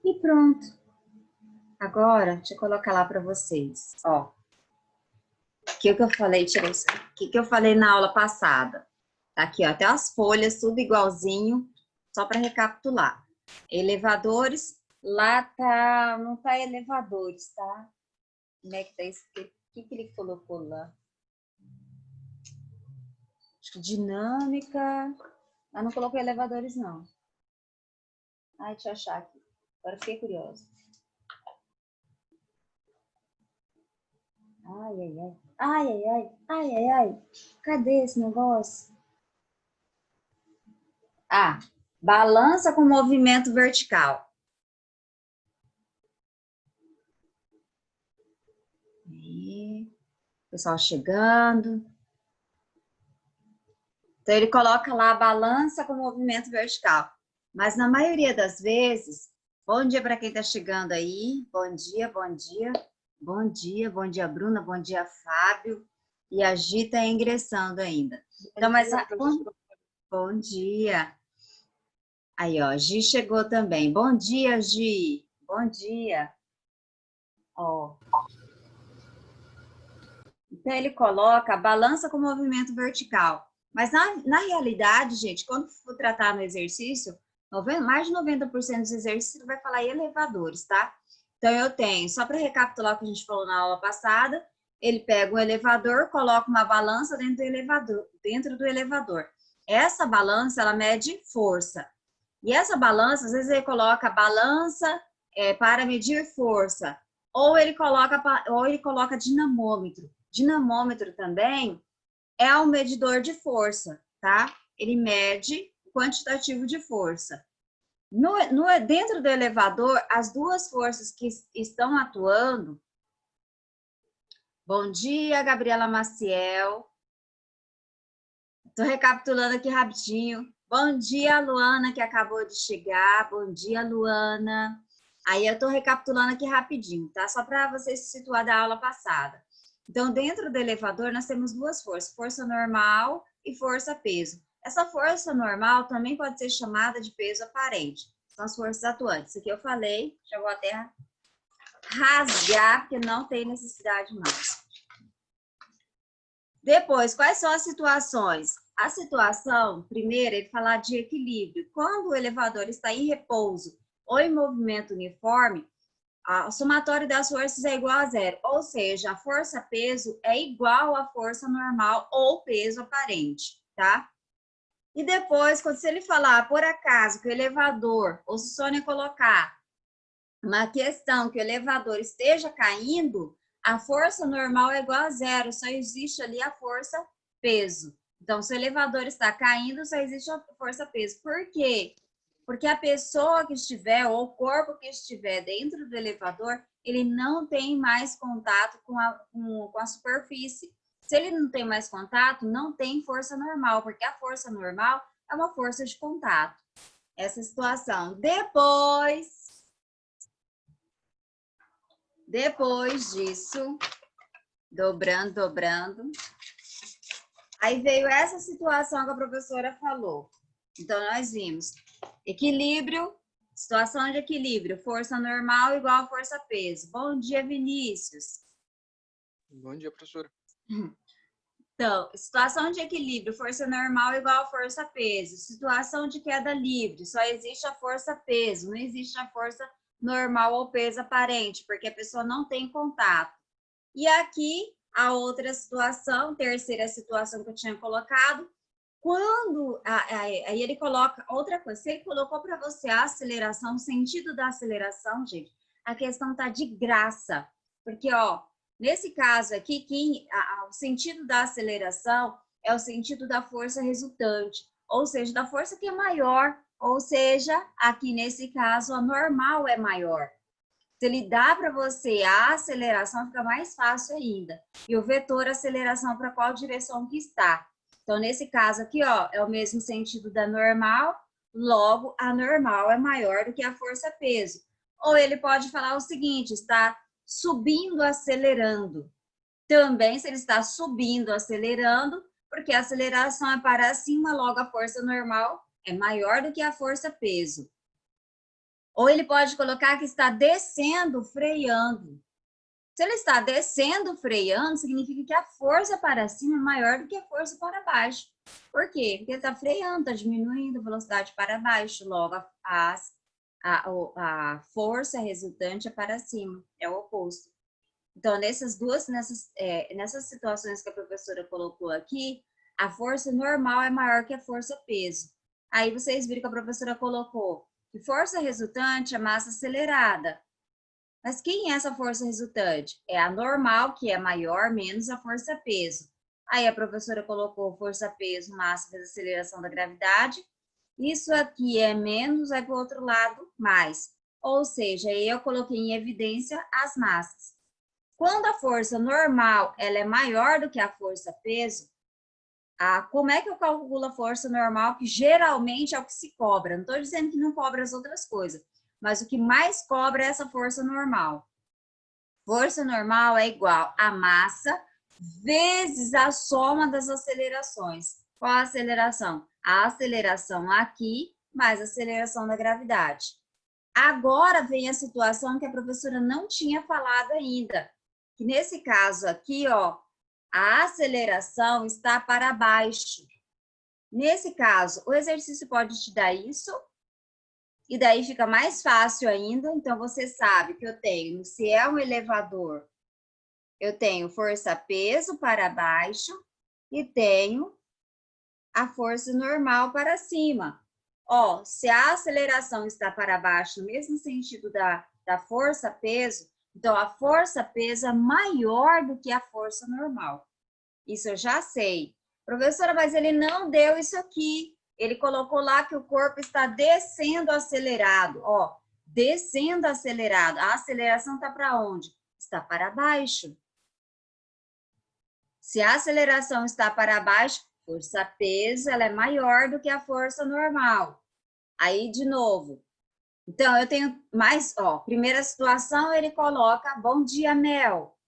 E pronto. Agora, deixa eu colocar lá para vocês. Ó, o que eu falei, tirei isso aqui. O que eu falei na aula passada? Tá aqui, ó, até as folhas, tudo igualzinho, só para recapitular. Elevadores, lá tá, não tá elevadores, tá? Como é que tá escrito? O que ele colocou lá? Acho que dinâmica. Ah, não colocou elevadores, não. Ai, deixa eu achar aqui. Agora fiquei curiosa. Ai, ai, ai. Ai, ai, ai. Ai, ai, ai. Cadê esse negócio? Ah, balança com movimento vertical. Aí, pessoal chegando. Então, ele coloca lá a balança com movimento vertical. Mas, na maioria das vezes, bom dia para quem está chegando aí. Bom dia, bom dia. Bom dia, bom dia, Bruna. Bom dia, Fábio. E a Gi está ingressando ainda. Então, mas... Bom dia. Aí, ó, Gi chegou também. Bom dia, Gi. Bom dia. Ó. Então, ele coloca a balança com movimento vertical. Mas, na realidade, gente, quando for tratar no exercício, mais de 90% dos exercícios vai falar em elevadores, tá? Então, eu tenho, só para recapitular o que a gente falou na aula passada, ele pega um elevador, coloca uma balança dentro do elevador. Essa balança, ela mede força. E essa balança, às vezes ele coloca balança para medir força, ou ele coloca dinamômetro. Dinamômetro também é um medidor de força, tá? Ele mede o quantitativo de força. Dentro do elevador, as duas forças que estão atuando... Bom dia, Gabriela Maciel. Estou recapitulando aqui rapidinho. Bom dia, Luana, que acabou de chegar. Bom dia, Luana. Aí eu estou recapitulando aqui rapidinho, tá? Só para você se situar da aula passada. Então, dentro do elevador, nós temos duas forças, força normal e força-peso. Essa força normal também pode ser chamada de peso aparente. São as forças atuantes. Isso aqui eu falei, já vou até rasgar, porque não tem necessidade mais. Depois, quais são as situações? A situação, primeiro, ele fala de equilíbrio. Quando o elevador está em repouso ou em movimento uniforme, o somatório das forças é igual a zero. Ou seja, a força-peso é igual à força normal ou peso aparente, tá? E depois, se ele falar, por acaso, que o elevador, ou se Sônia colocar uma questão que o elevador esteja caindo, a força normal é igual a zero, só existe ali a força peso. Então, se o elevador está caindo, só existe a força peso. Por quê? Porque a pessoa que estiver, ou o corpo que estiver dentro do elevador, ele não tem mais contato com a superfície. Se ele não tem mais contato, não tem força normal, porque a força normal é uma força de contato. Essa situação. Depois disso, dobrando. Aí veio essa situação que a professora falou. Então, nós vimos equilíbrio, situação de equilíbrio, força normal igual a força peso. Bom dia, Vinícius. Bom dia, professora. Então, situação de equilíbrio, força normal igual a força peso. Situação de queda livre, só existe a força peso, não existe a força normal ou peso aparente, porque a pessoa não tem contato. E aqui, a outra situação, terceira situação que eu tinha colocado, quando aí ele coloca outra coisa, se ele colocou para você a aceleração, o sentido da aceleração, gente, a questão tá de graça, porque, ó, nesse caso aqui, o sentido da aceleração é o sentido da força resultante, ou seja, da força que é maior, ou seja, aqui nesse caso, a normal é maior. Se ele dá para você a aceleração, fica mais fácil ainda. E o vetor aceleração para qual direção que está. Então, nesse caso aqui, ó, é o mesmo sentido da normal, logo a normal é maior do que a força-peso. Ou ele pode falar o seguinte, está subindo, acelerando. Também, se ele está subindo, acelerando, porque a aceleração é para cima, logo a força normal é maior do que a força-peso. Ou ele pode colocar que está descendo, freando. Se ele está descendo, freando, significa que a força para cima é maior do que a força para baixo. Por quê? Porque ele está freando, está diminuindo a velocidade para baixo. Logo, a força resultante é para cima, é o oposto. Então, nessas situações que a professora colocou aqui, a força normal é maior que a força peso. Aí vocês viram que a professora colocou que força resultante é massa acelerada. Mas quem é essa força resultante? É a normal, que é maior, menos a força peso. Aí a professora colocou força peso, massa vezes aceleração da gravidade. Isso aqui é menos, aí para o outro lado, mais. Ou seja, eu coloquei em evidência as massas. Quando a força normal ela é maior do que a força peso, como é que eu calculo a força normal, que geralmente é o que se cobra? Não estou dizendo que não cobra as outras coisas, mas o que mais cobra é essa força normal. Força normal é igual a massa vezes a soma das acelerações. Qual a aceleração? A aceleração aqui, mais a aceleração da gravidade. Agora vem a situação que a professora não tinha falado ainda, que nesse caso aqui, ó, a aceleração está para baixo. Nesse caso, o exercício pode te dar isso, e daí fica mais fácil ainda. Então, você sabe que eu tenho, se é um elevador, eu tenho força-peso para baixo e tenho a força normal para cima. Ó, se a aceleração está para baixo, no mesmo sentido da força-peso, então a força-peso é maior do que a força normal. Isso eu já sei. Professora, mas ele não deu isso aqui. Ele colocou lá que o corpo está descendo acelerado. Ó, descendo acelerado. A aceleração está para onde? Está para baixo. Se a aceleração está para baixo, força-peso ela é maior do que a força normal. Aí, de novo. Então, eu tenho mais, ó, primeira situação, ele coloca, bom dia, Mel.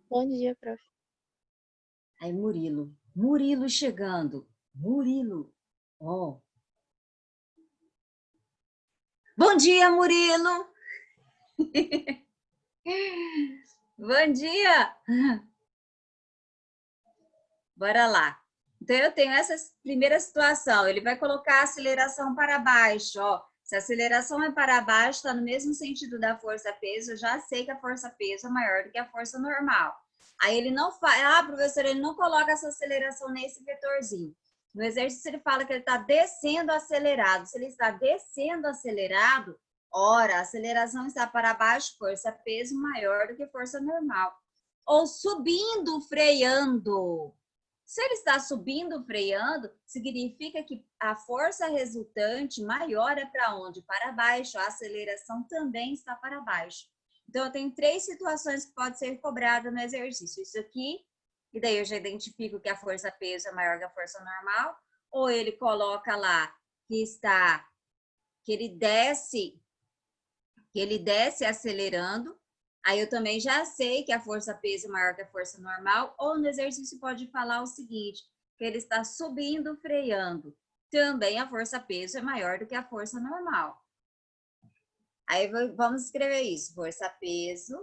Bom dia, prof. Aí, Murilo chegando. Murilo, ó. Bom dia, Murilo. Bom dia. Bora lá. Então, eu tenho essa primeira situação. Ele vai colocar a aceleração para baixo, ó. Se a aceleração é para baixo, está no mesmo sentido da força-peso, eu já sei que a força-peso é maior do que a força normal. Aí ele não faz, professor, ele não coloca essa aceleração nesse vetorzinho. No exercício ele fala que ele está descendo acelerado. Se ele está descendo acelerado, ora, a aceleração está para baixo, força-peso maior do que força normal. Ou subindo, freando. Se ele está subindo, freando, significa que a força resultante maior é para onde? Para baixo. A aceleração também está para baixo. Então, eu tenho 3 situações que podem ser cobradas no exercício. Isso aqui, e daí eu já identifico que a força-peso é maior que a força normal. Ou ele coloca lá que ele desce acelerando. Aí eu também já sei que a força-peso é maior que a força normal, ou no exercício pode falar o seguinte, que ele está subindo, freando. Também a força-peso é maior do que a força normal. Aí vamos escrever isso, força-peso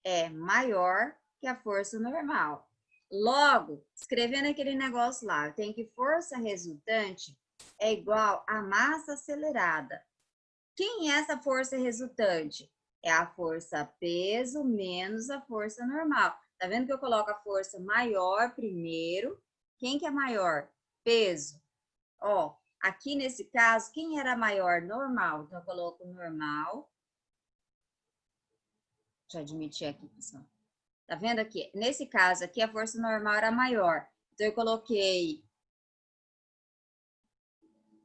é maior que a força normal. Logo, escrevendo aquele negócio lá, tem que força resultante é igual a massa acelerada. Quem é essa força resultante? É a força peso menos a força normal. Tá vendo que eu coloco a força maior primeiro? Quem que é maior? Peso. Ó, aqui nesse caso, quem era maior? Normal. Então, eu coloco normal. Deixa eu admitir aqui, pessoal. Tá vendo aqui? Nesse caso aqui, a força normal era maior. Então, eu coloquei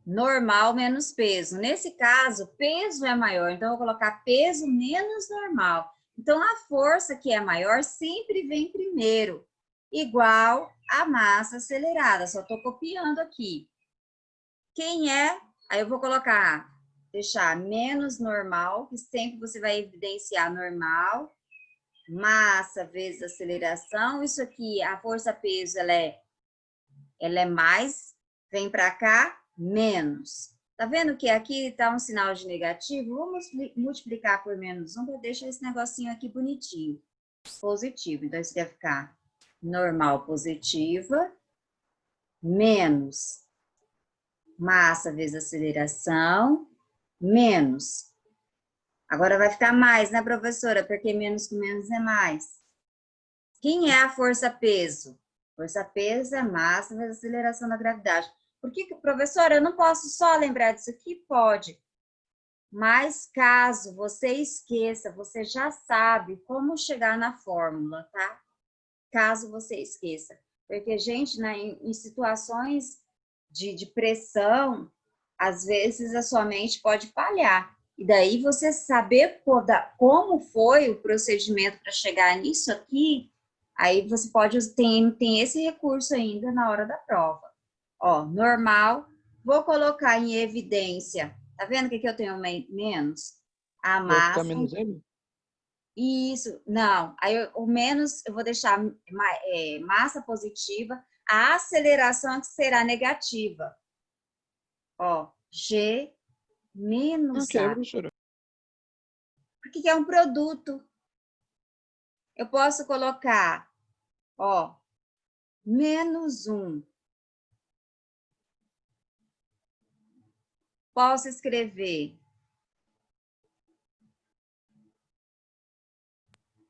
normal menos peso. Nesse caso, peso é maior, então eu vou colocar peso menos normal. Então, a força que é maior sempre vem primeiro, igual a massa acelerada. Só estou copiando aqui. Quem é? Aí eu vou colocar, deixar menos normal, que sempre você vai evidenciar normal. Massa vezes aceleração. Isso aqui, a força-peso, ela é mais. Vem para cá, menos. Tá vendo que aqui está um sinal de negativo? Vamos multiplicar por -1 para deixar esse negocinho aqui bonitinho. Positivo. Então, isso vai ficar normal positiva menos massa vezes aceleração menos. Agora vai ficar mais, né, professora? Porque menos com menos é mais. Quem é a força-peso? Força-peso é massa vezes aceleração da gravidade. Por que, professora, eu não posso só lembrar disso aqui? Pode. Mas caso você esqueça, você já sabe como chegar na fórmula, tá? Caso você esqueça. Porque, gente, né, em situações de pressão, às vezes a sua mente pode falhar. E daí você saber como foi o procedimento para chegar nisso aqui, aí você pode tem esse recurso ainda na hora da prova. Ó, normal, vou colocar em evidência. Tá vendo que aqui eu tenho menos? A Vai ficar massa. menos M? Isso, não. Aí o menos eu vou deixar massa positiva, a aceleração que será negativa. Ó, G Por menos quê, A. professora? Porque é um produto. Eu posso colocar, ó, -1. Posso escrever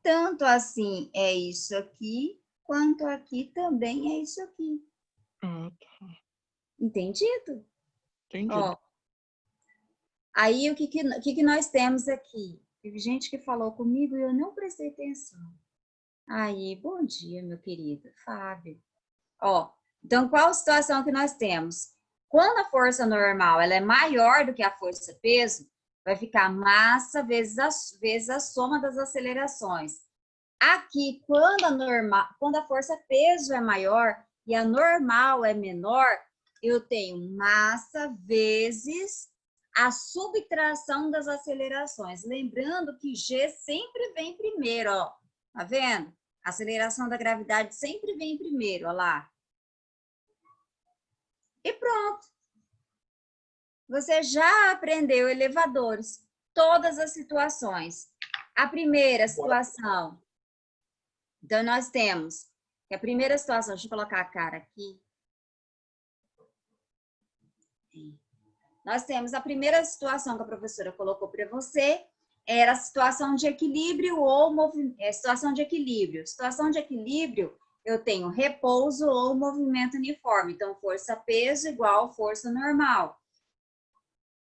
tanto assim é isso aqui, quanto aqui também é isso aqui. Ah, tá. Entendido? Entendido. Ó, aí o que nós temos aqui? Teve gente que falou comigo e eu não prestei atenção. Aí, bom dia, meu querido Fábio. Ó, então qual situação que nós temos? Quando a força normal ela é maior do que a força peso, vai ficar massa vezes a soma das acelerações. Aqui, quando a força peso é maior e a normal é menor, eu tenho massa vezes a subtração das acelerações. Lembrando que G sempre vem primeiro, ó. Tá vendo? A aceleração da gravidade sempre vem primeiro, ó lá. E pronto. Você já aprendeu elevadores, todas as situações. A primeira situação. Então, nós temos que a primeira situação, deixa eu colocar a cara aqui. Nós temos a primeira situação que a professora colocou para você, era a situação de equilíbrio ou situação de equilíbrio. Situação de equilíbrio, eu tenho repouso ou movimento uniforme. Então, força-peso igual força normal.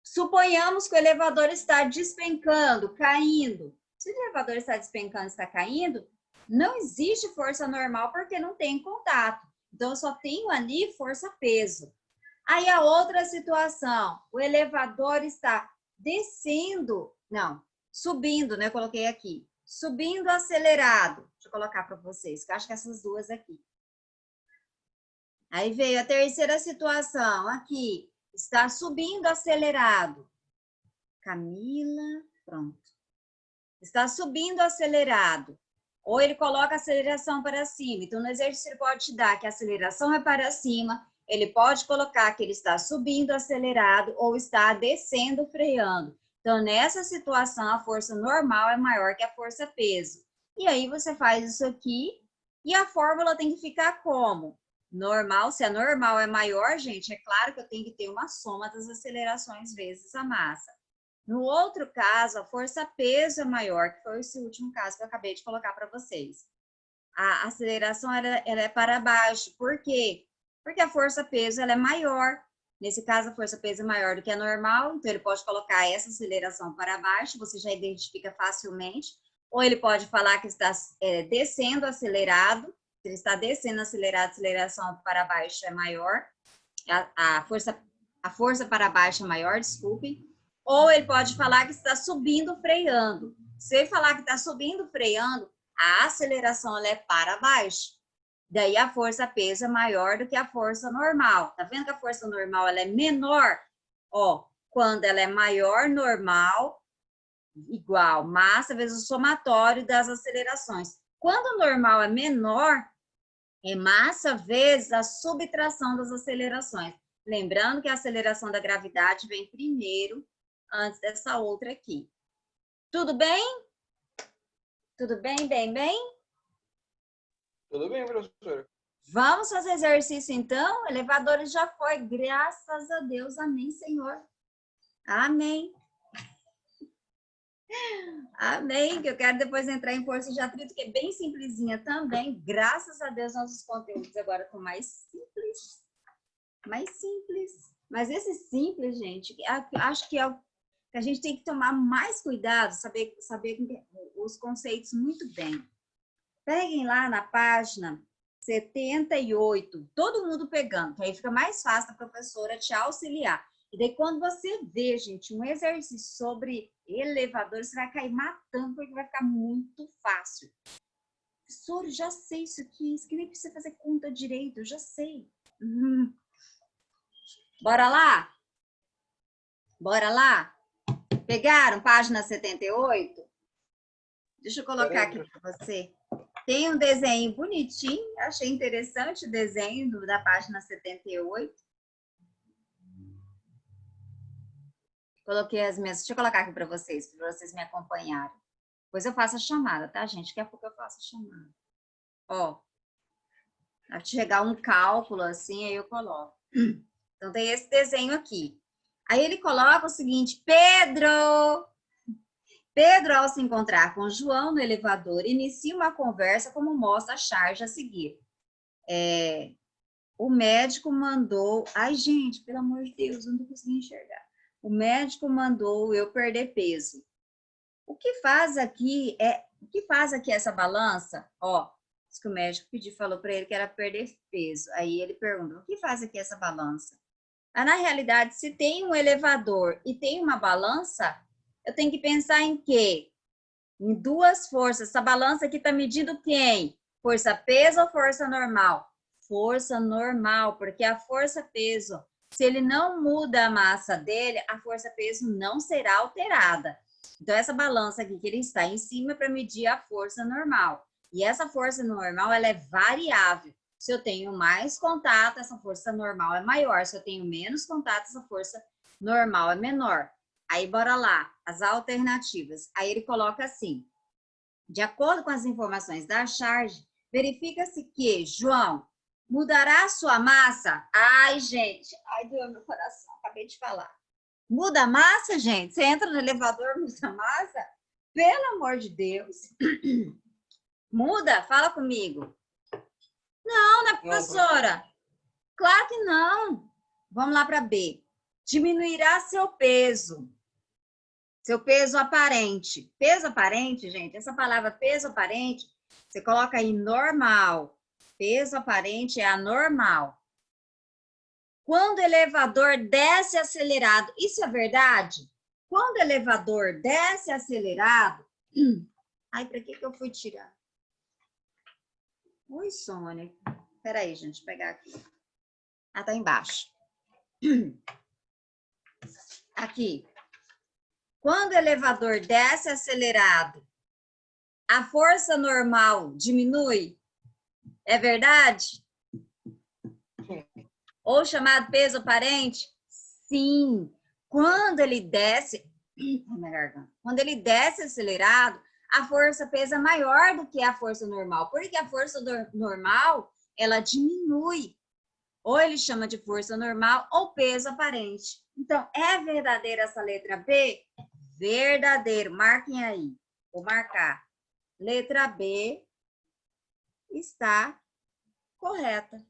Suponhamos que o elevador está despencando, caindo. Se o elevador está despencando, está caindo, não existe força normal porque não tem contato. Então, eu só tenho ali força-peso. Aí a outra situação, o elevador está descendo, não, subindo, né? Eu coloquei aqui. Subindo acelerado. Deixa eu colocar para vocês, que eu acho que essas duas aqui. Aí veio a terceira situação, aqui. Está subindo acelerado. Camila, pronto. Está subindo acelerado. Ou ele coloca a aceleração para cima. Então, no exercício, ele pode te dar que a aceleração é para cima. Ele pode colocar que ele está subindo acelerado ou está descendo freando. Então, nessa situação, a força normal é maior que a força peso. E aí, você faz isso aqui e a fórmula tem que ficar como? Normal, se a normal é maior, gente, é claro que eu tenho que ter uma soma das acelerações vezes a massa. No outro caso, a força-peso é maior, que foi esse último caso que eu acabei de colocar para vocês. A aceleração ela é para baixo. Por quê? Porque a força-peso ela é maior. Nesse caso, a força-peso é maior do que a normal, então ele pode colocar essa aceleração para baixo, você já identifica facilmente. Ou ele pode falar que está descendo acelerado. Se ele está descendo acelerado, a aceleração para baixo é maior. A força para baixo é maior, desculpem. Ou ele pode falar que está subindo freando. Se ele falar que está subindo freando, a aceleração ela é para baixo. Daí a força-peso é maior do que a força normal. Tá vendo que a força normal ela é menor? Ó, quando ela é maior, normal, igual massa vezes o somatório das acelerações. Quando o normal é menor, é massa vezes a subtração das acelerações. Lembrando que a aceleração da gravidade vem primeiro, antes dessa outra aqui. Tudo bem? Tudo bem, bem? Tudo bem, professora. Vamos fazer exercício, então? Elevadores já foi. Graças a Deus. Amém, Senhor. Amém. Amém. Que eu quero depois entrar em força de atrito, que é bem simplesinha também. Graças a Deus, nossos conteúdos agora estão mais simples. Mais simples. Mas esse simples, gente, acho que é o que a gente tem que tomar mais cuidado, saber os conceitos muito bem. Peguem lá na página 78, todo mundo pegando, que aí fica mais fácil a professora te auxiliar. E daí, quando você vê, gente, um exercício sobre elevador, você vai cair matando, porque vai ficar muito fácil. Professor, eu já sei isso que nem precisa fazer conta direito, eu já sei. Bora lá? Bora lá? Pegaram página 78? Deixa eu colocar aqui para você. Tem um desenho bonitinho, achei interessante o desenho da página 78. Coloquei as minhas... Deixa eu colocar aqui para vocês me acompanharem. Depois eu faço a chamada, tá, gente? Daqui a pouco eu faço a chamada. Ó, vai chegar um cálculo assim, aí eu coloco. Então, tem esse desenho aqui. Aí ele coloca o seguinte, Pedro, ao se encontrar com João no elevador, inicia uma conversa como mostra a charge a seguir. O médico mandou... Ai, gente, pelo amor de Deus, eu não tô conseguindo enxergar. O médico mandou eu perder peso. O que faz aqui essa balança? Ó, isso que o médico pediu, falou para ele que era perder peso. Aí ele perguntou, o que faz aqui essa balança? Na realidade, se tem um elevador e tem uma balança, eu tenho que pensar em quê? Em duas forças. Essa balança aqui está medindo quem? Força-peso ou força normal? Força normal, porque a força-peso, se ele não muda a massa dele, a força-peso não será alterada. Então, essa balança aqui que ele está em cima é para medir a força normal. E essa força normal, ela é variável. Se eu tenho mais contato, essa força normal é maior. Se eu tenho menos contato, essa força normal é menor. Aí, bora lá, as alternativas. Aí ele coloca assim, de acordo com as informações da charge, verifica-se que, João, mudará a sua massa? Ai, gente, ai, doeu meu coração, acabei de falar. Muda a massa, gente? Você entra no elevador, muda a massa? Pelo amor de Deus. Muda? Fala comigo. Não, né, professora? Claro que não. Vamos lá para B. Diminuirá seu peso. Seu peso aparente. Peso aparente, gente, essa palavra peso aparente, você coloca aí normal. Peso aparente é anormal. Quando o elevador desce acelerado, isso é verdade? Quando o elevador desce acelerado... Ai, para que eu fui tirar? Oi, Sônia. Espera aí, gente, pegar aqui. Ah, tá embaixo. Aqui. Quando o elevador desce acelerado, a força normal diminui? É verdade? Ou chamado peso aparente? Sim. Quando ele desce... Minha garganta. Quando ele desce acelerado, a força pesa maior do que a força normal. Porque a força normal, ela diminui. Ou ele chama de força normal ou peso aparente. Então, é verdadeira essa letra B? Verdadeiro. Marquem aí. Vou marcar. Letra B está correta.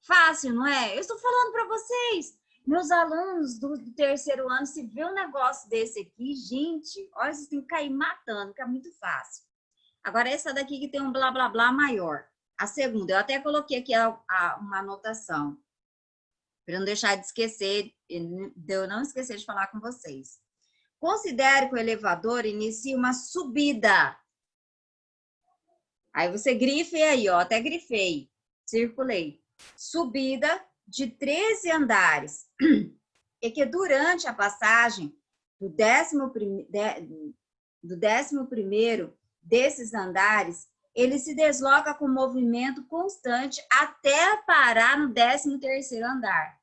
Fácil, não é? Eu estou falando para vocês. Meus alunos do terceiro ano, se vê um negócio desse aqui, gente, olha, vocês têm que cair matando, que é muito fácil. Agora, essa daqui que tem um blá, blá, blá maior. A segunda, eu até coloquei aqui uma anotação, para não deixar de esquecer, de eu não esquecer de falar com vocês. Considere que o elevador inicia uma subida. Aí você grife aí, ó, até grifei, circulei. Subida de 13 andares. E que durante a passagem do 11º desses andares, ele se desloca com movimento constante até parar no 13º andar.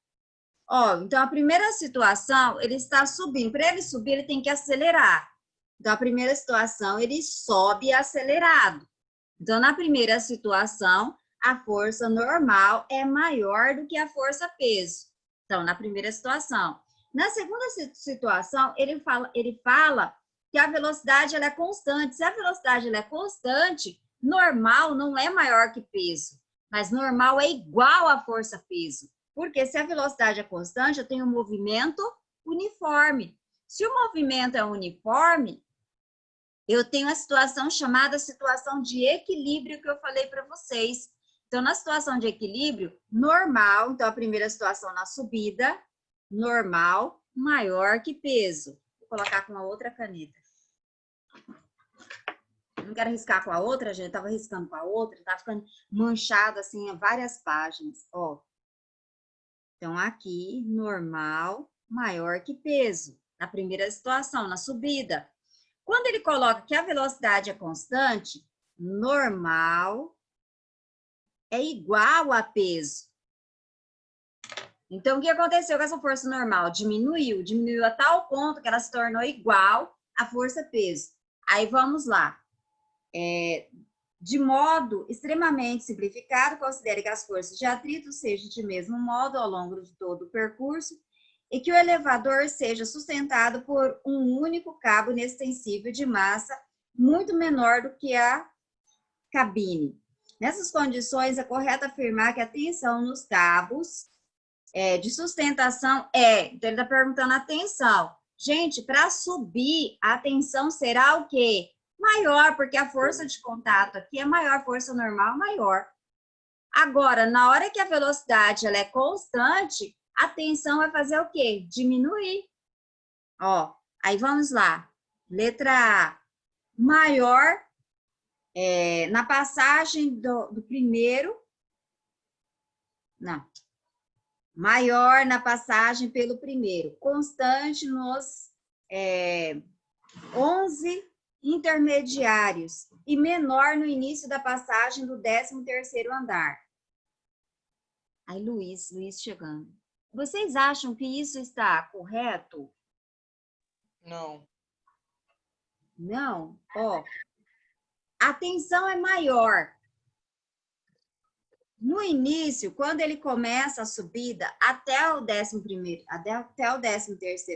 Ó, então, a primeira situação, ele está subindo. Para ele subir, ele tem que acelerar. Então, a primeira situação, ele sobe acelerado. Então, na primeira situação, a força normal é maior do que a força peso. Então, na primeira situação. Na segunda situação, ele fala que a velocidade ela é constante. Se a velocidade ela é constante, normal não é maior que peso, mas normal é igual à força-peso. Porque se a velocidade é constante, eu tenho um movimento uniforme. Se o movimento é uniforme, eu tenho a situação chamada situação de equilíbrio que eu falei para vocês. Então, na situação de equilíbrio, normal, então a primeira situação na subida, normal, maior que peso. Vou colocar com a outra caneta. Não quero riscar com a outra, gente, estava riscando com a outra, estava ficando manchado assim, em várias páginas, ó. Então, aqui, normal, maior que peso. Na primeira situação, na subida. Quando ele coloca que a velocidade é constante, normal é igual a peso. Então, o que aconteceu com essa força normal? Diminuiu a tal ponto que ela se tornou igual à força-peso. Aí, vamos lá. De modo extremamente simplificado, considere que as forças de atrito sejam de mesmo modo ao longo de todo o percurso e que o elevador seja sustentado por um único cabo inextensível de massa muito menor do que a cabine. Nessas condições, é correto afirmar que a tensão nos cabos de sustentação então ele está perguntando a tensão. Gente, para subir, a tensão será o quê? Maior, porque a força de contato aqui é maior, a força normal maior. Agora, na hora que a velocidade ela é constante, a tensão vai fazer o quê? Diminuir. Ó, aí vamos lá. Letra A. Maior na passagem do primeiro. Não. Maior na passagem pelo primeiro. Constante nos 11 intermediários e menor no início da passagem do 13º andar. Aí, Luiz chegando. Vocês acham que isso está correto? Não. Não? Ó, a tensão é maior. No início, quando ele começa a subida até o 13º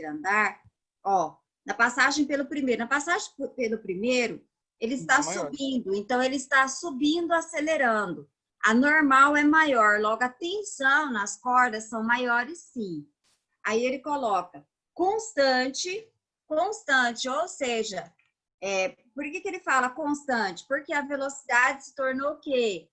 andar, ó, na passagem pelo primeiro, ele está subindo, então ele está subindo, acelerando. A normal é maior, logo a tensão nas cordas são maiores, sim. Aí ele coloca constante, ou seja, por que ele fala constante? Porque a velocidade se tornou o quê?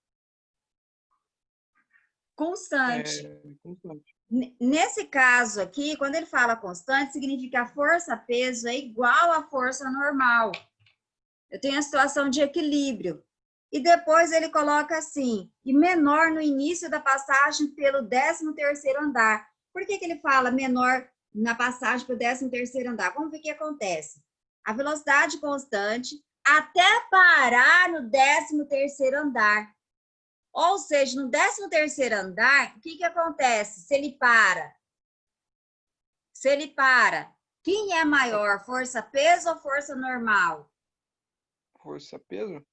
Constante. Constante. Nesse caso aqui, quando ele fala constante, significa que a força-peso é igual à força normal. Eu tenho a situação de equilíbrio. E depois ele coloca assim, e menor no início da passagem pelo 13º andar. Por que ele fala menor na passagem pelo 13º andar? Vamos ver o que acontece. A velocidade constante até parar no 13º andar. Ou seja, no 13º andar, o que acontece se ele para? Quem é maior, força-peso ou força normal? Força-peso?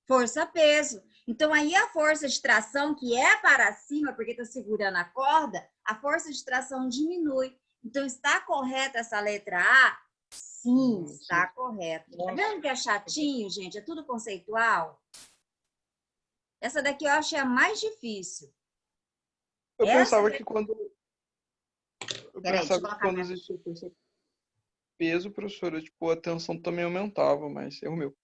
Força-peso. Então, aí a força de tração, que é para cima, porque está segurando a corda, a força de tração diminui. Então, está correta essa letra A? Sim, está correto. Tá vendo que é chatinho, gente? É tudo conceitual? Essa daqui eu achei a mais difícil. Eu pensava que quando existia força-peso, professora, tipo, a tensão também aumentava, mas erro meu.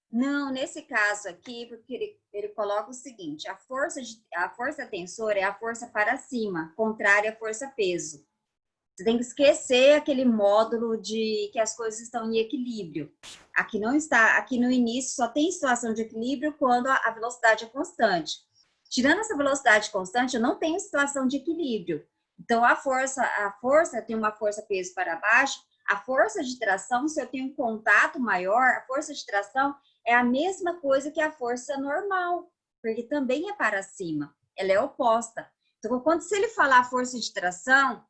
Não, nesse caso aqui, porque ele coloca o seguinte, a força tensora é a força para cima, contrária à força-peso. Você tem que esquecer aquele módulo de que as coisas estão em equilíbrio. Aqui não está, aqui no início só tem situação de equilíbrio quando a velocidade é constante. Tirando essa velocidade constante, eu não tenho situação de equilíbrio. Então, a força tem uma força-peso para baixo, a força de tração, se eu tenho um contato maior, a força de tração é a mesma coisa que a força normal, porque também é para cima, ela é oposta. Então, se ele falar força de tração,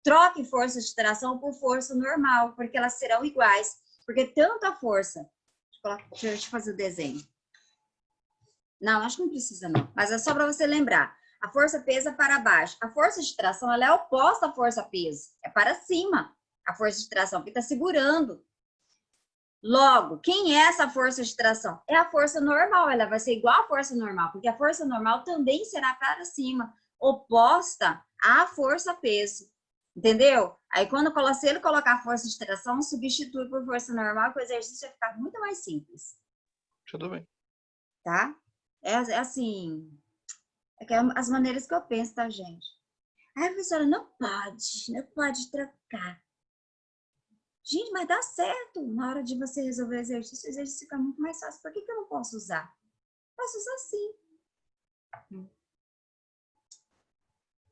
troque força de tração por força normal, porque elas serão iguais. Porque tanto a força... Deixa eu fazer o desenho. Não, acho que não precisa não, mas é só para você lembrar. A força pesa para baixo. A força de tração, ela é oposta à força peso. É para cima a força de tração, porque está segurando. Logo, quem é essa força de tração? É a força normal, ela vai ser igual à força normal, porque a força normal também será para cima, oposta à força peso. Entendeu? Aí, se ele colocar a força de tração, substitui por força normal, que o exercício vai ficar muito mais simples. Tudo bem. Tá? É assim... É que é as maneiras que eu penso, tá, gente? Ai, professora, não pode trocar. Gente, mas dá certo. Na hora de você resolver o exercício fica muito mais fácil. Por que eu não posso usar? Posso usar sim.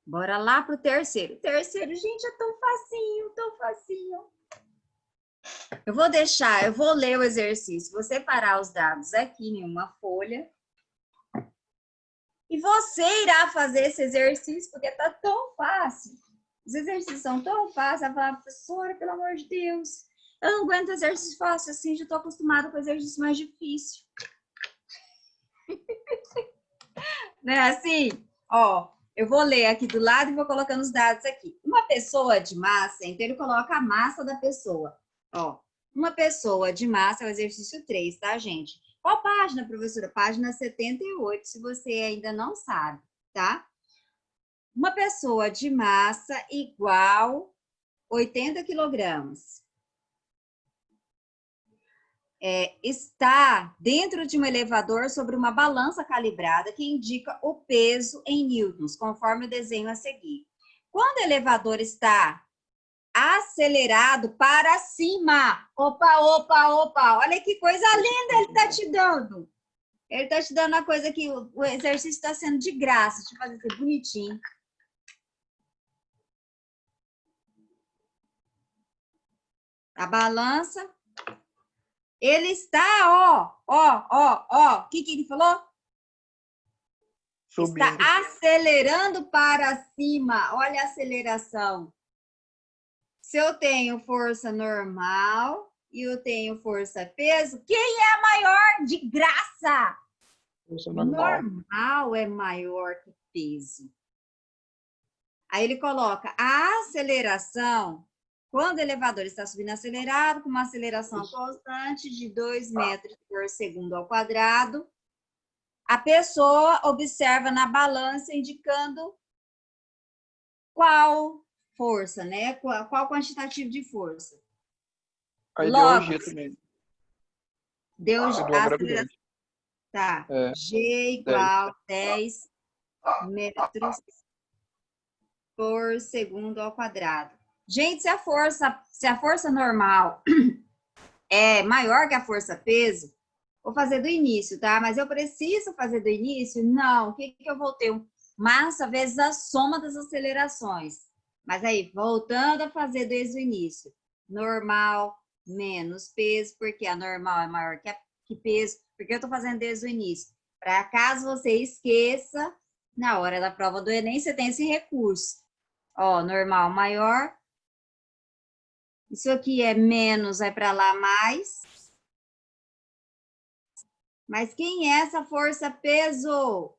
Bora lá pro terceiro. O terceiro, gente, é tão facinho, tão facinho. Eu vou ler o exercício. Vou separar os dados aqui em uma folha. E você irá fazer esse exercício, porque tá tão fácil. Os exercícios são tão fáceis. Vai falar, professora, pelo amor de Deus, eu não aguento exercício fácil assim, já tô acostumada com exercício mais difícil. Não é assim? Ó, eu vou ler aqui do lado e vou colocando os dados aqui. Uma pessoa de massa, então ele coloca a massa da pessoa. Ó, uma pessoa de massa é o exercício 3, tá, gente? Qual página, professora? Página 78, se você ainda não sabe, tá? Uma pessoa de massa igual 80 quilogramas. Está dentro de um elevador sobre uma balança calibrada que indica o peso em newtons, conforme o desenho a seguir. Quando o elevador está acelerado para cima, opa, olha que coisa linda ele está te dando. Ele está te dando uma coisa que o exercício está sendo de graça. Deixa eu fazer isso bonitinho. A balança. Ele está, ó. O que ele falou? Subindo. Está acelerando para cima. Olha a aceleração. Se eu tenho força normal e eu tenho força peso, quem é a maior? De graça! Força normal. Normal é maior que peso. Aí ele coloca a aceleração, quando o elevador está subindo acelerado, com uma aceleração constante de 2 metros por segundo ao quadrado, a pessoa observa na balança indicando qual força, né? Qual quantitativo de força. Aí Logo, deu o G também. Deu a gravidade. Tá. G igual 10 metros por segundo ao quadrado. Gente, se a força normal é maior que a força peso, vou fazer do início, tá? Mas eu preciso fazer do início? Não. O que eu vou ter? Massa vezes a soma das acelerações. Mas aí, voltando a fazer desde o início. Normal menos peso, porque a normal é maior que peso, porque eu tô fazendo desde o início. Para caso você esqueça, na hora da prova do Enem, você tem esse recurso. Ó, normal maior. Isso aqui é menos, vai para lá mais. Mas quem é essa força peso?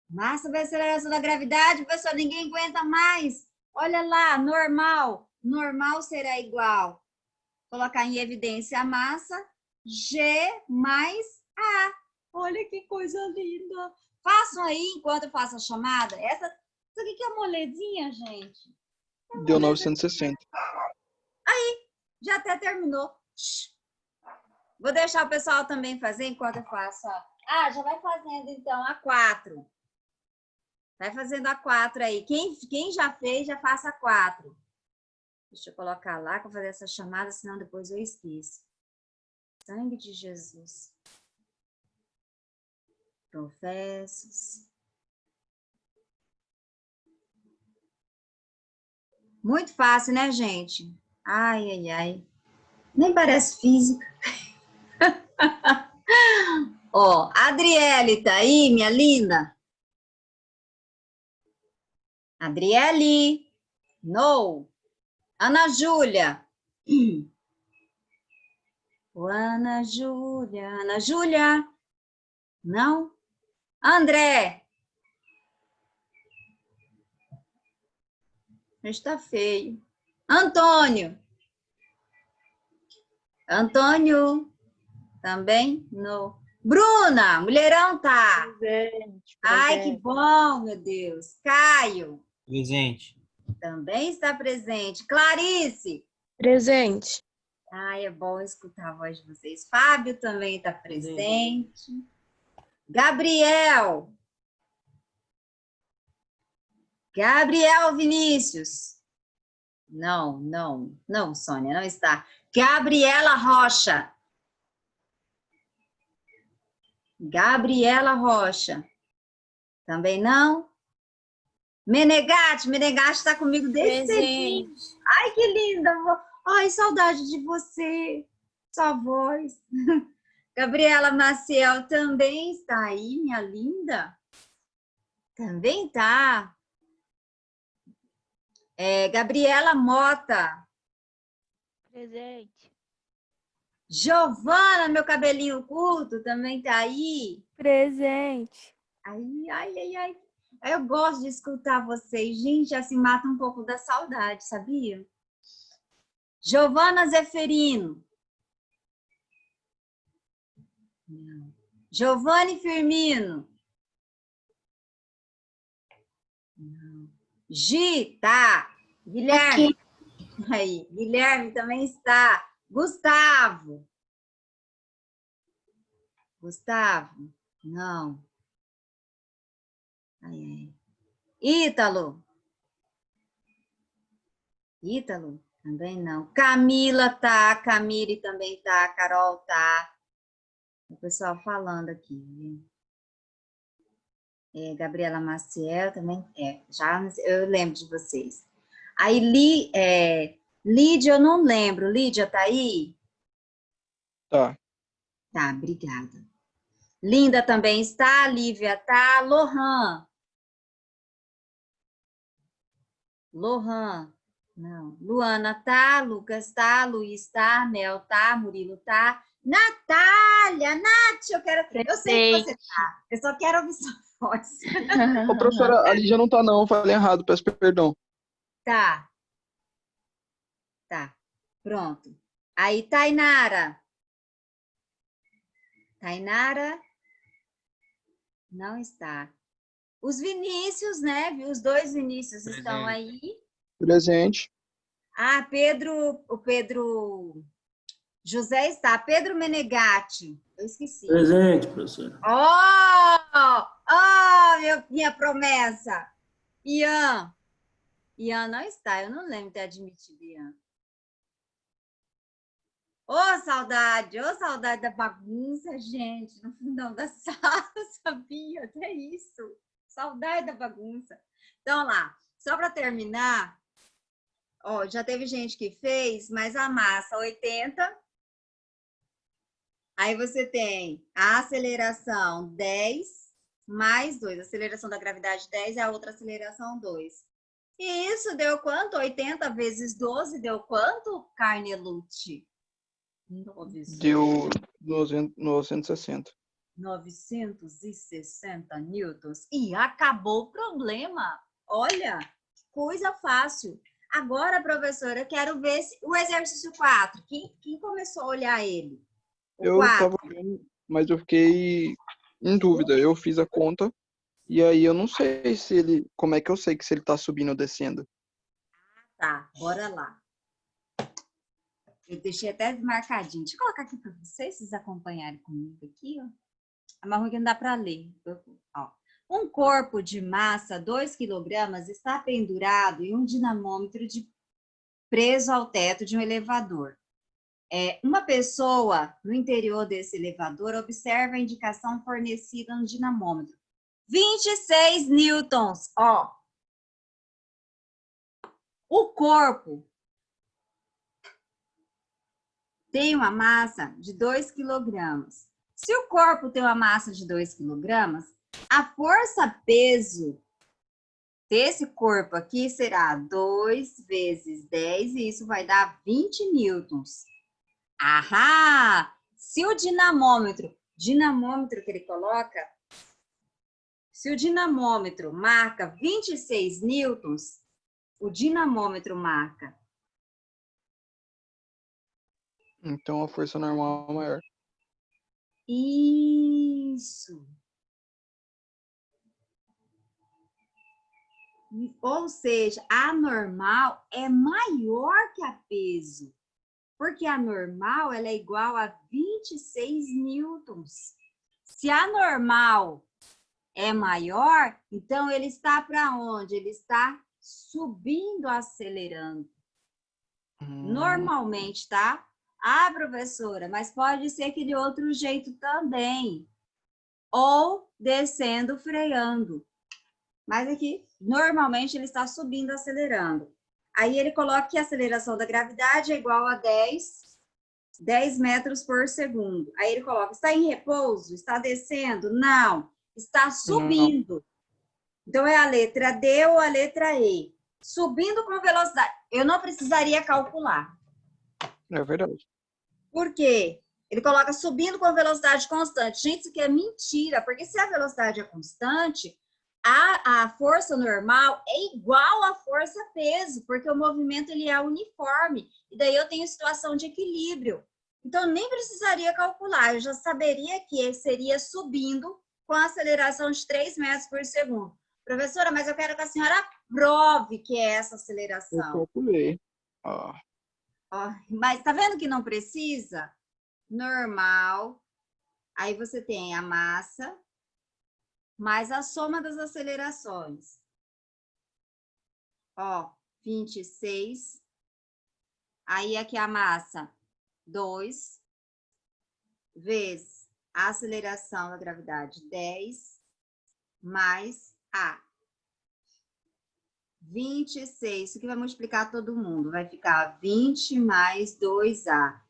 Massa vezes aceleração da gravidade, pessoal, ninguém aguenta mais. Olha lá, normal. Normal será igual. Colocar em evidência a massa, G mais A. Olha que coisa linda. Façam aí, enquanto eu faço a chamada. Isso aqui que é moledinha, gente. Deu 960. Já até terminou. Vou deixar o pessoal também fazer enquanto eu faço. Já vai fazendo então a 4. Vai fazendo a 4 aí. Quem já fez, já faça a 4. Deixa eu colocar lá para fazer essa chamada, senão depois eu esqueço. Sangue de Jesus. Professos. Muito fácil, né, gente? Ai. Nem parece física. Ó, Adriele, tá aí, minha linda? Adriele, no. Ana Júlia. Ô, Ana Júlia, não? André, está feio. Antônio, também não. Bruna, mulherão tá. Presente, Ai, que presente. bom, meu Deus. Caio, Presente. também está presente. Clarice. Presente. Ai, é bom escutar a voz de vocês. Fábio também está presente. Gabriel. Gabriel Vinícius. Não, Sônia, não está. Gabriela Rocha. Gabriela Rocha. Também não. Menegatti está comigo desde cedinho. Presente. Ai, que linda. Ai, saudade de você. Sua voz. Gabriela Maciel também está aí, minha linda. Também tá. Gabriela Mota. Presente. Giovana, meu cabelinho curto, também tá aí. Presente. Ai. Eu gosto de escutar vocês. Gente, assim mata um pouco da saudade, sabia? Giovana Zeferino. Não. Giovanni Firmino. Não. Gi, tá. Guilherme. Aqui. Aí, Guilherme também está. Gustavo. Não. Ai. Ítalo, também não. Camila tá, Camille também tá, Carol tá. O pessoal falando aqui. Gabriela Maciel também já eu lembro de vocês. Aí, Lídia, eu não lembro. Lídia tá aí? Tá. Tá, obrigada. Linda também está, Lívia tá, Lohan, não. Luana tá, Lucas tá, Luiz tá, Mel tá, Murilo tá. Natália, Nath, eu sei que você tá. Eu só quero ouvir sua voz. Ô, professora, a Lígia não tá não, eu falei errado, peço perdão. Tá. Pronto. Aí, Tainara. Não está. Os Vinícius, né? Os dois Vinícius estão aí. Presente. Ah, o Pedro José está. Pedro Menegatti. Eu esqueci. Presente, professora. Minha promessa. Ian não está. Eu não lembro de ter admitido Ian. Saudade da bagunça, gente, no fundão da sala, sabia? Até isso. Saudade da bagunça. Então, lá, só para terminar, já teve gente que fez, mas a massa 80. Aí você tem a aceleração 10 mais 2. A aceleração da gravidade 10 e a outra aceleração 2. E isso deu quanto? 80 vezes 12 deu quanto, Carnelucci? Deu 960. 960 newtons. E acabou o problema. Olha, que coisa fácil. Agora, professora, eu quero ver o exercício 4. Quem começou a olhar ele? Eu estava vendo, mas eu fiquei em dúvida. Eu fiz a conta e aí eu não sei se ele... Como é que eu sei que se ele está subindo ou descendo? Tá, bora lá. Eu deixei até marcadinho. Deixa eu colocar aqui para vocês acompanharem comigo aqui, ó. É mais ruim que não dá para ler. Ó. Um corpo de massa 2 kg está pendurado em um dinamômetro preso ao teto de um elevador. Uma pessoa no interior desse elevador observa a indicação fornecida no dinamômetro. 26 newtons. Ó. O corpo tem uma massa de 2 kg. Se o corpo tem uma massa de 2 quilogramas, a força-peso desse corpo aqui será 2 vezes 10, e isso vai dar 20 newtons. Ahá! Se o dinamômetro que ele coloca, se o dinamômetro marca 26 newtons, o dinamômetro marca. Então a força normal é maior. Isso. Ou seja, a normal é maior que a peso, porque a normal ela é igual a 26 newtons. Se a normal é maior, então ele está para onde? Ele está subindo, acelerando. Normalmente, tá? Ah, professora, mas pode ser aquele outro jeito também. Ou descendo, freando. Mas aqui, normalmente, ele está subindo, acelerando. Aí ele coloca que a aceleração da gravidade é igual a 10 metros por segundo. Aí ele coloca, está em repouso? Está descendo? Não. Está subindo. Então, é a letra D ou a letra E. Subindo com velocidade. Eu não precisaria calcular. É verdade. Por quê? Ele coloca subindo com velocidade constante. Gente, isso aqui é mentira, porque se a velocidade é constante, a força normal é igual à força-peso, porque o movimento ele é uniforme. E daí eu tenho situação de equilíbrio. Então, nem precisaria calcular. Eu já saberia que seria subindo com a aceleração de 3 metros por segundo. Professora, mas eu quero que a senhora prove que é essa Eu aceleração. calculei. Ah, Ó, mas tá vendo que não precisa? Normal. Aí você tem a massa mais a soma das acelerações. Ó, 26. Aí aqui a massa, 2 vezes a aceleração da gravidade, 10, mais a 26. Isso aqui vai multiplicar todo mundo. Vai ficar 20 mais 2A.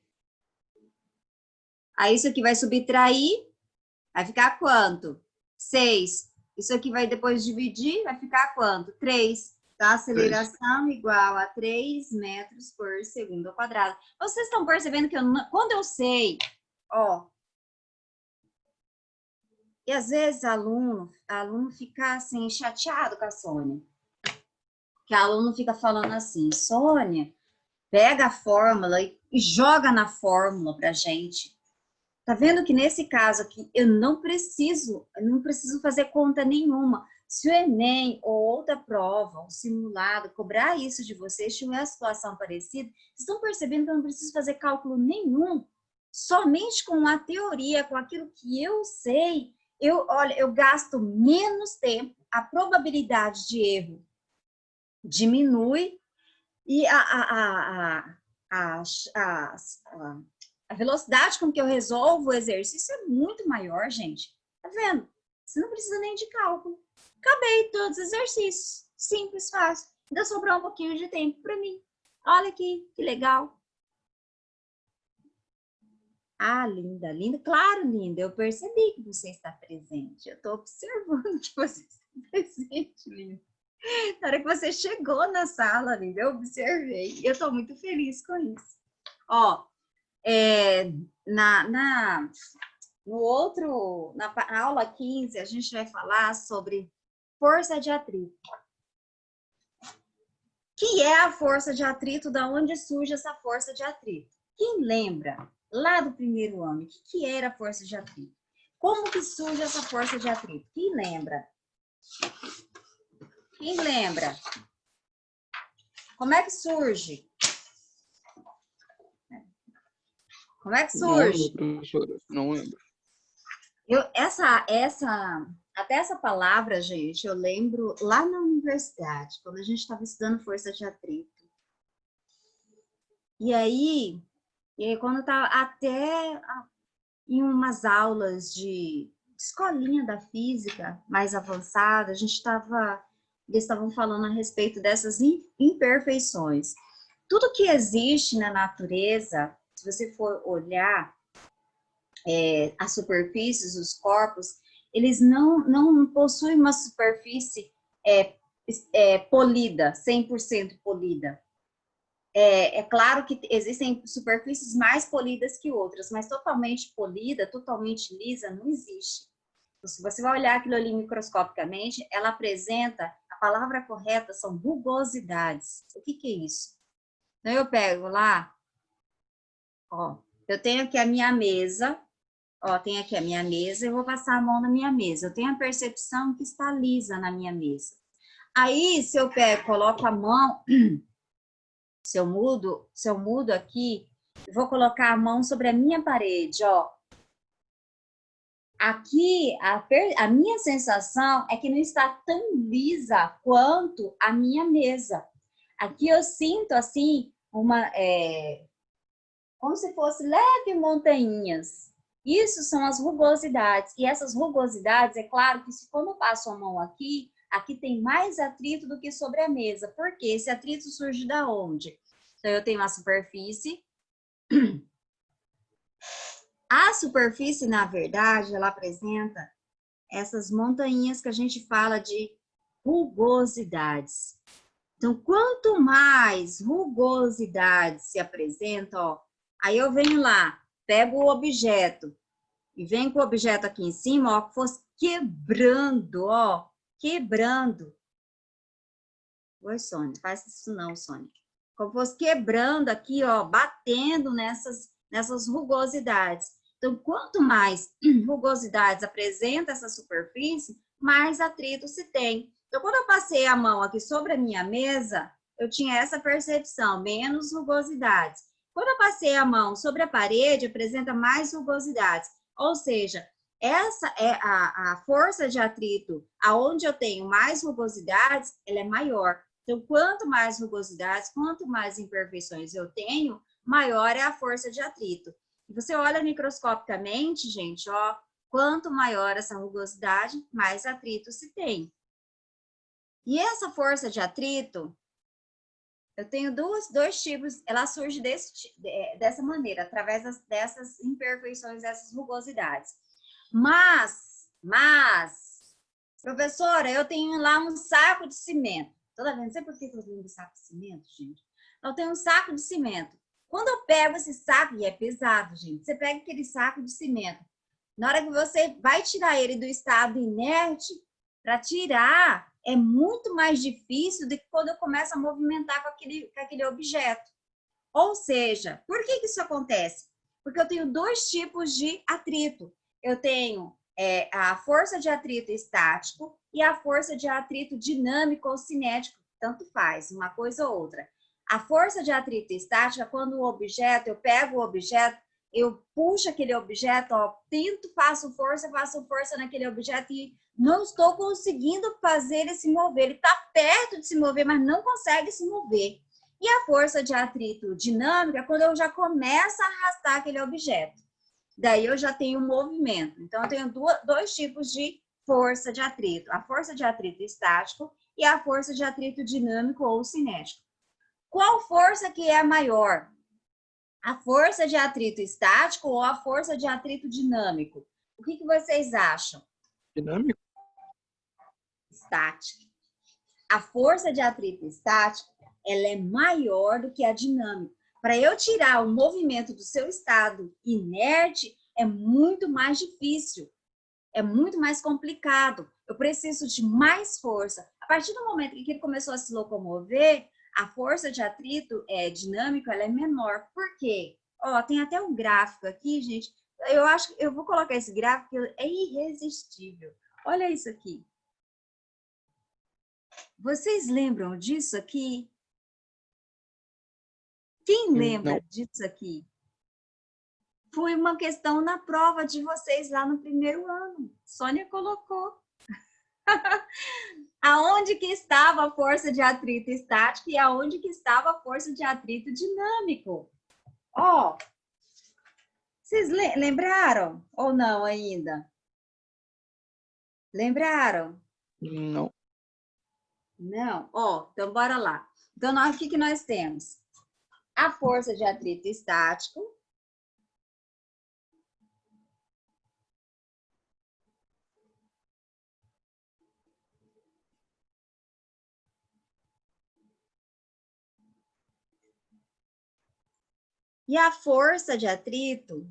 Aí isso aqui vai subtrair, vai ficar quanto? 6. Isso aqui vai depois dividir, vai ficar quanto? 3. Então, a aceleração igual a 3 metros por segundo ao quadrado. Vocês estão percebendo que quando eu sei, ó, e às vezes aluno fica assim, chateado com a Sônia. Que a aluno fica falando assim, Sônia, pega a fórmula e joga na fórmula pra gente. Tá vendo que nesse caso aqui, eu não preciso fazer conta nenhuma. Se o Enem ou outra prova, um simulado, cobrar isso de vocês, tiver uma situação parecida, vocês estão percebendo que eu não preciso fazer cálculo nenhum. Somente com a teoria, com aquilo que eu sei, eu gasto menos tempo, a probabilidade de erro diminui e a velocidade com que eu resolvo o exercício é muito maior, gente. Tá vendo? Você não precisa nem de cálculo. Acabei todos os exercícios. Simples, fácil. Ainda sobrou um pouquinho de tempo para mim. Olha aqui, que legal. Ah, linda, linda. Claro, linda, eu percebi que você está presente. Eu estou observando que você está presente, linda. Na hora que você chegou na sala, linda, eu observei. Eu estou muito feliz com isso. Ó, na aula 15, a gente vai falar sobre força de atrito. Que é a força de atrito? Da onde surge essa força de atrito? Quem lembra, lá do primeiro ano, o que era a força de atrito? Como que surge essa força de atrito? Quem lembra? Quem lembra? Como é que surge? Como é que surge? Não lembro, professora. Não lembro. Até essa palavra, gente, eu lembro lá na universidade, quando a gente estava estudando força de atrito. E aí quando eu estava até em umas aulas de escolinha da física mais avançada, eles estavam falando a respeito dessas imperfeições. Tudo que existe na natureza, se você for olhar, as superfícies, os corpos, eles não possuem uma superfície polida, 100% polida. É claro que existem superfícies mais polidas que outras, mas totalmente polida, totalmente lisa, não existe. Então, se você vai olhar aquilo ali microscopicamente, ela apresenta, a palavra correta são rugosidades. O que é isso? Então, eu pego lá, ó, eu tenho aqui a minha mesa, ó, tenho aqui a minha mesa, eu vou passar a mão na minha mesa. Eu tenho a percepção que está lisa na minha mesa. Aí, se eu pego, coloco a mão, se eu mudo aqui, eu vou colocar a mão sobre a minha parede, ó. Aqui, a minha sensação é que não está tão lisa quanto a minha mesa. Aqui eu sinto, assim, como se fosse leve montanhas. Isso são as rugosidades. E essas rugosidades, é claro que se quando eu passo a mão aqui, aqui tem mais atrito do que sobre a mesa. Por quê? Esse atrito surge da onde? Então, eu tenho uma superfície. A superfície, na verdade, ela apresenta essas montanhas que a gente fala de rugosidades. Então, quanto mais rugosidades se apresentam, ó, aí eu venho lá, pego o objeto e venho com o objeto aqui em cima, ó, que fosse quebrando, ó, quebrando. Oi, Sônia, faz isso não, Sônia. Como fosse quebrando aqui, ó, batendo nessas rugosidades. Então, quanto mais rugosidades apresenta essa superfície, mais atrito se tem. Então, quando eu passei a mão aqui sobre a minha mesa, eu tinha essa percepção, menos rugosidades. Quando eu passei a mão sobre a parede, apresenta mais rugosidades. Ou seja, essa é a força de atrito, aonde eu tenho mais rugosidades, ela é maior. Então, quanto mais rugosidades, quanto mais imperfeições eu tenho, maior é a força de atrito. E você olha microscopicamente, gente, ó, quanto maior essa rugosidade, mais atrito se tem. E essa força de atrito, eu tenho dois tipos, ela surge dessa maneira, através dessas imperfeições, dessas rugosidades. Mas, professora, eu tenho lá um saco de cimento. Toda vez, não sei por que eu tenho um saco de cimento, gente. Eu tenho um saco de cimento. Quando eu pego esse saco, e é pesado, gente, você pega aquele saco de cimento, na hora que você vai tirar ele do estado inerte, para tirar, é muito mais difícil do que quando eu começo a movimentar com aquele objeto. Ou seja, por que isso acontece? Porque eu tenho dois tipos de atrito. Eu tenho a força de atrito estático e a força de atrito dinâmico ou cinético, tanto faz, uma coisa ou outra. A força de atrito estática, quando eu pego o objeto, eu puxo aquele objeto, ó, faço força naquele objeto e não estou conseguindo fazer ele se mover. Ele está perto de se mover, mas não consegue se mover. E a força de atrito dinâmica, quando eu já começo a arrastar aquele objeto. Daí eu já tenho movimento. Então, eu tenho dois tipos de força de atrito. A força de atrito estático e a força de atrito dinâmico ou cinético. Qual força que é a maior? A força de atrito estático ou a força de atrito dinâmico? O que vocês acham? Dinâmico? Estático. A força de atrito estático, ela é maior do que a dinâmica. Para eu tirar o movimento do seu estado inerte, é muito mais difícil. É muito mais complicado. Eu preciso de mais força. A partir do momento que ele começou a se locomover, a força de atrito dinâmico ela é menor. Por quê? Ó, tem até um gráfico aqui, gente. Eu acho que eu vou colocar esse gráfico, é irresistível. Olha isso aqui. Vocês lembram disso aqui? Quem lembra disso aqui? Foi uma questão na prova de vocês lá no primeiro ano. Sônia colocou. Aonde que estava a força de atrito estático e aonde que estava a força de atrito dinâmico? Ó, vocês lembraram ou não ainda? Lembraram? Não. Não? Ó, então bora lá. Então, o que nós temos? A força de atrito estático E a força de atrito,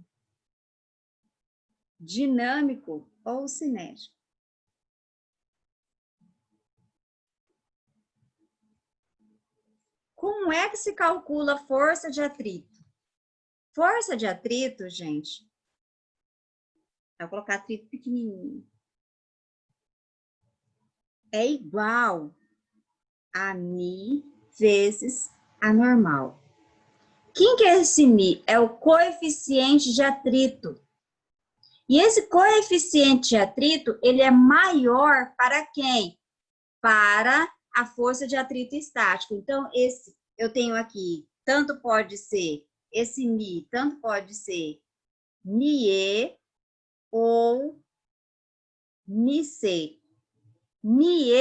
dinâmico ou cinético? Como é que se calcula a força de atrito? Força de atrito, gente, vou colocar atrito pequenininho, é igual a μ vezes a normal. Quem que é esse μ? É o coeficiente de atrito. E esse coeficiente de atrito, ele é maior para quem? Para a força de atrito estático. Então, esse eu tenho aqui, tanto pode ser esse μ, tanto pode ser μe ou μc. μe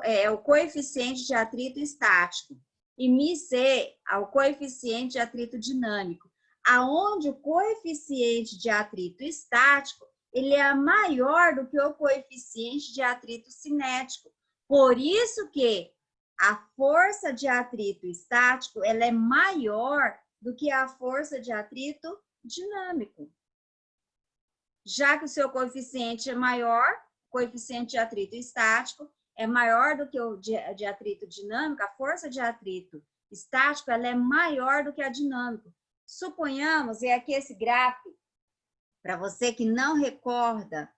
é o coeficiente de atrito estático e μc é o coeficiente de atrito dinâmico, aonde o coeficiente de atrito estático ele é maior do que o coeficiente de atrito cinético. Por isso que a força de atrito estático ela é maior do que a força de atrito dinâmico. Já que o seu coeficiente é maior, o coeficiente de atrito estático é maior do que o de atrito dinâmico, a força de atrito estático ela é maior do que a dinâmica. Suponhamos, e aqui esse gráfico, para você que não recorda,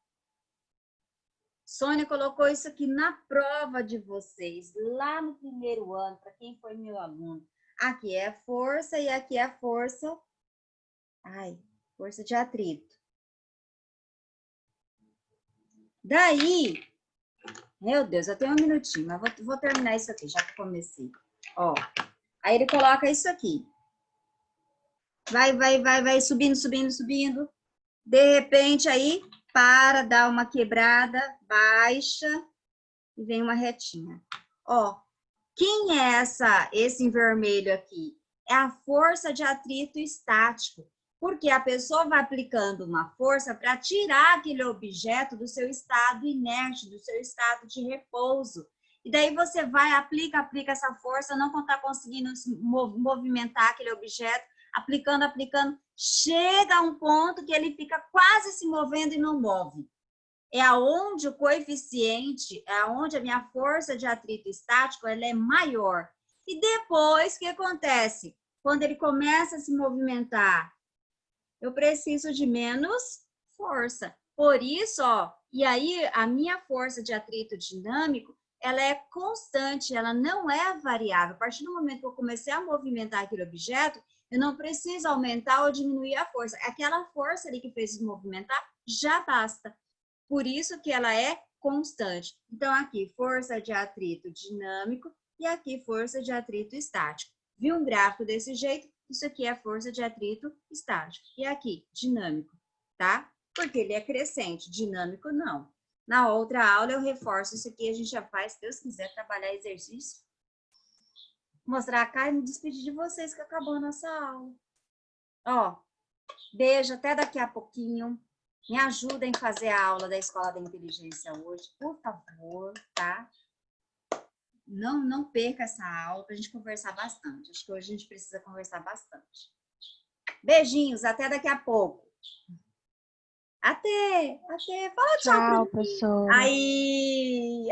Sônia colocou isso aqui na prova de vocês, lá no primeiro ano, para quem foi meu aluno. Aqui é a força e aqui é a força, força de atrito. Daí, meu Deus, eu tenho um minutinho, mas vou terminar isso aqui, já que comecei. Ó, aí ele coloca isso aqui. Vai, subindo, subindo, subindo. De repente, aí, para, dá uma quebrada, baixa e vem uma retinha. Ó, quem é esse em vermelho aqui? É a força de atrito estático. Porque a pessoa vai aplicando uma força para tirar aquele objeto do seu estado inerte, do seu estado de repouso. E daí você vai, aplica essa força, não está conseguindo movimentar aquele objeto, aplicando, chega a um ponto que ele fica quase se movendo e não move. É aonde o coeficiente, é aonde a minha força de atrito estático ela é maior. E depois, o que acontece? Quando ele começa a se movimentar, eu preciso de menos força. Por isso, ó, e aí a minha força de atrito dinâmico, ela é constante, ela não é variável. A partir do momento que eu comecei a movimentar aquele objeto, eu não preciso aumentar ou diminuir a força. Aquela força ali que fez se movimentar já basta. Por isso que ela é constante. Então, aqui, força de atrito dinâmico e aqui, força de atrito estático. Viu um gráfico desse jeito? Isso aqui é força de atrito estático. E aqui, dinâmico, tá? Porque ele é crescente, dinâmico não. Na outra aula eu reforço isso aqui, a gente já faz, se Deus quiser, trabalhar exercício. Mostrar a cara e me despedir de vocês que acabou a nossa aula. Ó, beijo, até daqui a pouquinho. Me ajudem a fazer a aula da Escola da Inteligência hoje, por favor, tá? Não perca essa aula para a gente conversar bastante. Acho que hoje a gente precisa conversar bastante. Beijinhos, até daqui a pouco. Até. Fala tchau. Tchau, professora. Aí.